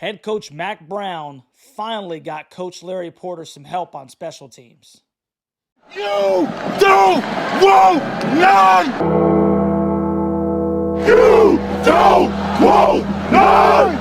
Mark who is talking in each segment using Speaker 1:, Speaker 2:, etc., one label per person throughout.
Speaker 1: Head coach Mac Brown finally got Coach Larry Porter some help on special teams.
Speaker 2: You don't want none! You don't want none!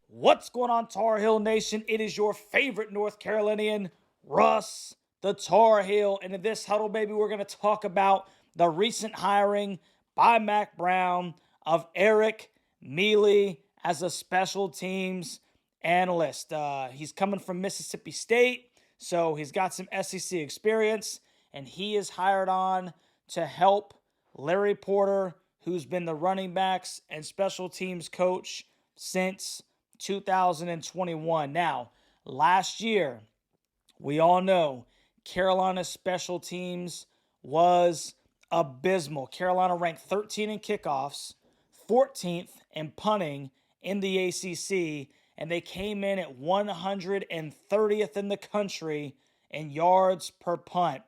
Speaker 1: What's going on, Tar Heel Nation? It is your favorite North Carolinian, Russ, the Tar Heel. And in this huddle, baby, we're going to talk about the recent hiring by Mac Brown of Eric Mele as a special teams analyst. He's coming from Mississippi State, so he's got some SEC experience, and he is hired on to help Larry Porter, who's been the running backs and special teams coach since 2021. Now, last year, we all know Carolina's special teams was abysmal. Carolina ranked 13 in kickoffs, 14th in punting in the ACC, and they came in at 130th in the country in yards per punt.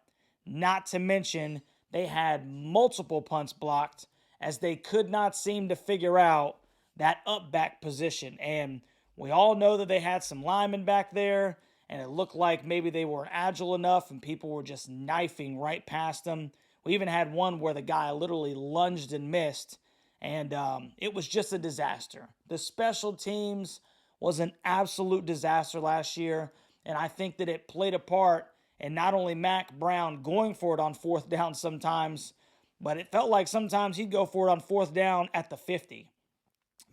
Speaker 1: Not to mention, they had multiple punts blocked as they could not seem to figure out that up back position. And we all know that they had some linemen back there, and it looked like maybe they were agile enough and people were just knifing right past them. We even had one where the guy literally lunged and missed, and it was just a disaster. The special teams was an absolute disaster last year, and I think that it played a part in not only Mac Brown going for it on fourth down sometimes, but it felt like sometimes he'd go for it on fourth down at the 50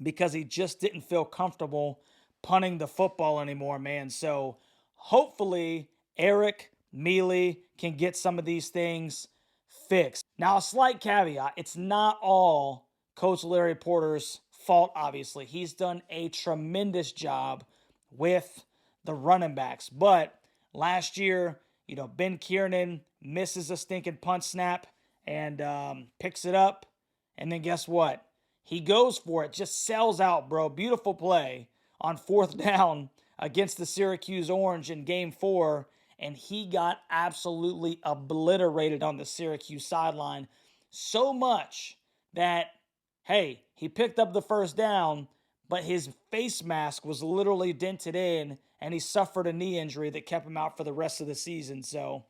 Speaker 1: because he just didn't feel comfortable punting the football anymore, man. So hopefully Eric Mele can get some of these things fixed. Now, a slight caveat, it's not all Coach Larry Porter's fault, obviously. He's done a tremendous job with the running backs. But last year, Ben Kiernan misses a stinking punt snap and picks it up. And then guess what? He goes for it, just sells out, bro. Beautiful play on fourth down against the Syracuse Orange in Game 4. And he got absolutely obliterated on the Syracuse sideline. So much that, hey, he picked up the first down, but his face mask was literally dented in, and he suffered a knee injury that kept him out for the rest of the season. So,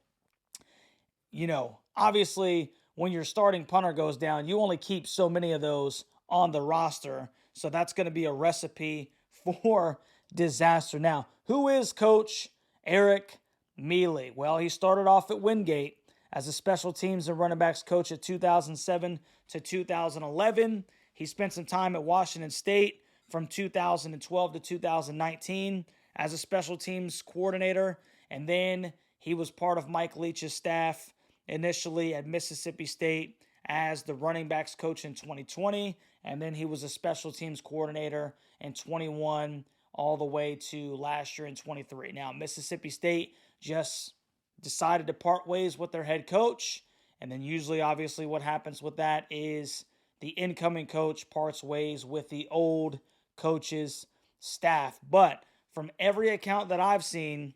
Speaker 1: obviously, when your starting punter goes down, you only keep so many of those on the roster. So that's going to be a recipe for disaster. Now, who is Coach Eric Mele? Well, he started off at Wingate as a special teams and running backs coach at 2007 to 2011. He spent some time at Washington State from 2012 to 2019 as a special teams coordinator. And then he was part of Mike Leach's staff initially at Mississippi State as the running backs coach in 2020. And then he was a special teams coordinator in 21 all the way to last year in 23. Now, Mississippi State just decided to part ways with their head coach. And then usually, obviously, what happens with that is the incoming coach parts ways with the old coach's staff. But from every account that I've seen,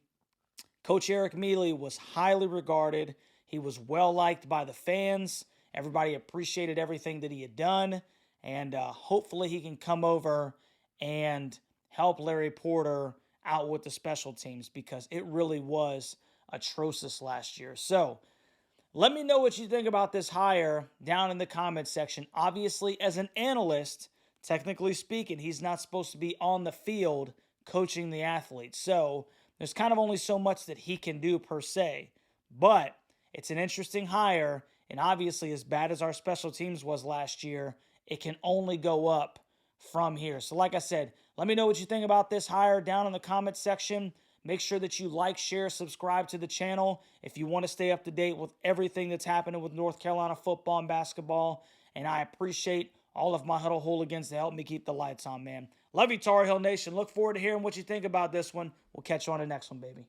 Speaker 1: Coach Eric Mele was highly regarded. He was well liked by the fans. Everybody appreciated everything that he had done. And hopefully he can come over and help Larry Porter out with the special teams because it really was atrocious last year. So let me know what you think about this hire down in the comments section. Obviously, as an analyst, technically speaking, he's not supposed to be on the field coaching the athletes. So there's kind of only so much that he can do per se. But it's an interesting hire. And obviously, as bad as our special teams was last year, it can only go up from here. So like I said, let me know what you think about this hire down in the comments section. Make sure that you like, share, subscribe to the channel if you want to stay up to date with everything that's happening with North Carolina football and basketball. And I appreciate all of my huddle hooligans to help me keep the lights on, man. Love you, Tar Heel Nation. Look forward to hearing what you think about this one. We'll catch you on the next one, baby.